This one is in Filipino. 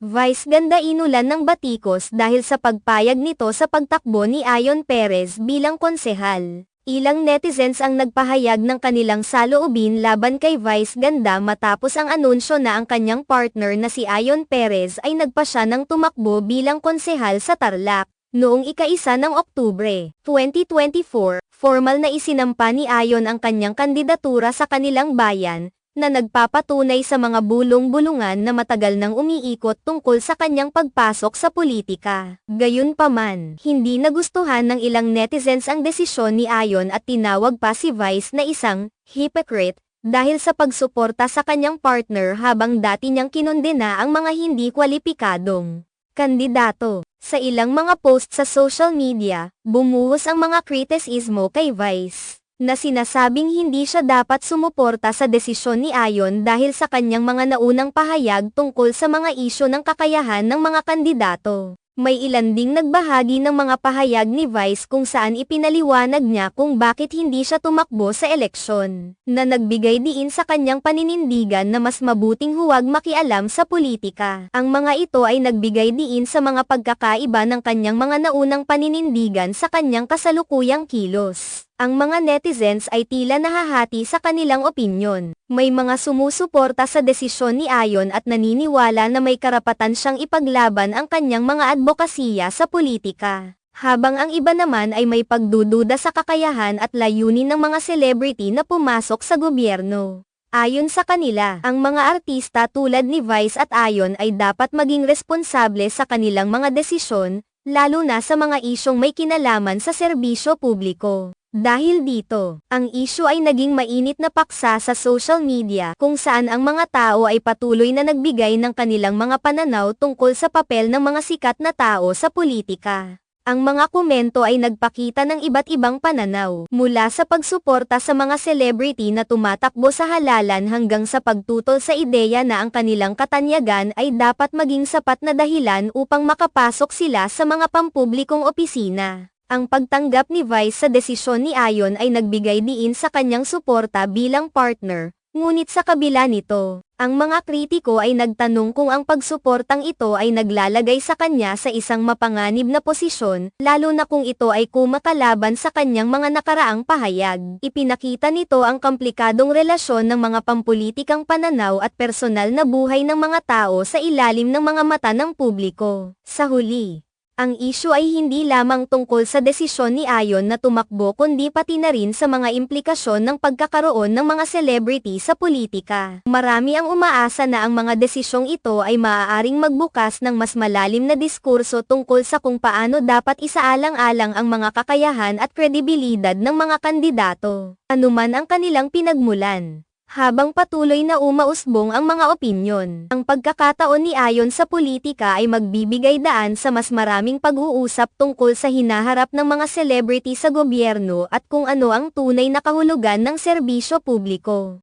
Vice ganda inulan ng batikos dahil sa pagpayag nito sa pagtakbo ni Ayon Perez bilang konsehal. Ilang netizens ang nagpahayag ng kanilang saloobin laban kay Vice ganda matapos ang anunsyo na ang kanyang partner na si Ayon Perez ay nagpasya ng tumakbo bilang konsehal sa Tarlac. Noong ika-1 ng Oktubre, 2024, formal na isinampa ni Ayon ang kanyang kandidatura sa kanilang bayan, na nagpapatunay sa mga bulong-bulungan na matagal nang umiikot tungkol sa kanyang pagpasok sa politika. Gayunpaman, hindi nagustuhan ng ilang netizens ang desisyon ni Ayon at tinawag pa si Vice na isang hypocrite dahil sa pagsuporta sa kanyang partner habang dati niyang kinondena ang mga hindi kwalipikadong kandidato. Sa ilang mga post sa social media, bumuhos ang mga kritisismo kay Vice na sinasabing hindi siya dapat sumuporta sa desisyon ni Ayon dahil sa kanyang mga naunang pahayag tungkol sa mga isyu ng kakayahan ng mga kandidato. May ilan ding nagbahagi ng mga pahayag ni Vice kung saan ipinaliwanag niya kung bakit hindi siya tumakbo sa eleksyon, na nagbigay diin sa kanyang paninindigan na mas mabuting huwag makialam sa politika. Ang mga ito ay nagbigay diin sa mga pagkakaiba ng kanyang mga naunang paninindigan sa kanyang kasalukuyang kilos. Ang mga netizens ay tila nahahati sa kanilang opinyon. May mga sumusuporta sa desisyon ni Ayon at naniniwala na may karapatan siyang ipaglaban ang kanyang mga advokasya sa politika. Habang ang iba naman ay may pagdududa sa kakayahan at layunin ng mga celebrity na pumasok sa gobyerno. Ayon sa kanila, ang mga artista tulad ni Vice at Ayon ay dapat maging responsable sa kanilang mga desisyon, lalo na sa mga isyong may kinalaman sa serbisyo publiko. Dahil dito, ang issue ay naging mainit na paksa sa social media kung saan ang mga tao ay patuloy na nagbigay ng kanilang mga pananaw tungkol sa papel ng mga sikat na tao sa politika. Ang mga komento ay nagpakita ng iba't ibang pananaw, mula sa pagsuporta sa mga celebrity na tumatakbo sa halalan hanggang sa pagtutol sa ideya na ang kanilang katanyagan ay dapat maging sapat na dahilan upang makapasok sila sa mga pampublikong opisina. Ang pagtanggap ni Vice sa desisyon ni Ayon ay nagbigay diin sa kanyang suporta bilang partner, ngunit sa kabila nito, ang mga kritiko ay nagtanong kung ang pagsuportang ito ay naglalagay sa kanya sa isang mapanganib na posisyon, lalo na kung ito ay kumakalaban sa kanyang mga nakaraang pahayag. Ipinakita nito ang komplikadong relasyon ng mga pampulitikang pananaw at personal na buhay ng mga tao sa ilalim ng mga mata ng publiko. Sa huli, ang issue ay hindi lamang tungkol sa desisyon ni Ayon na tumakbo kundi pati na rin sa mga implikasyon ng pagkakaroon ng mga celebrity sa politika. Marami ang umaasa na ang mga desisyong ito ay maaaring magbukas ng mas malalim na diskurso tungkol sa kung paano dapat isaalang-alang ang mga kakayahan at kredibilidad ng mga kandidato, anuman ang kanilang pinagmulan. Habang patuloy na umausbong ang mga opinyon, ang pagkakataon ni Ayon sa politika ay magbibigay daan sa mas maraming pag-uusap tungkol sa hinaharap ng mga celebrity sa gobyerno at kung ano ang tunay na kahulugan ng serbisyo publiko.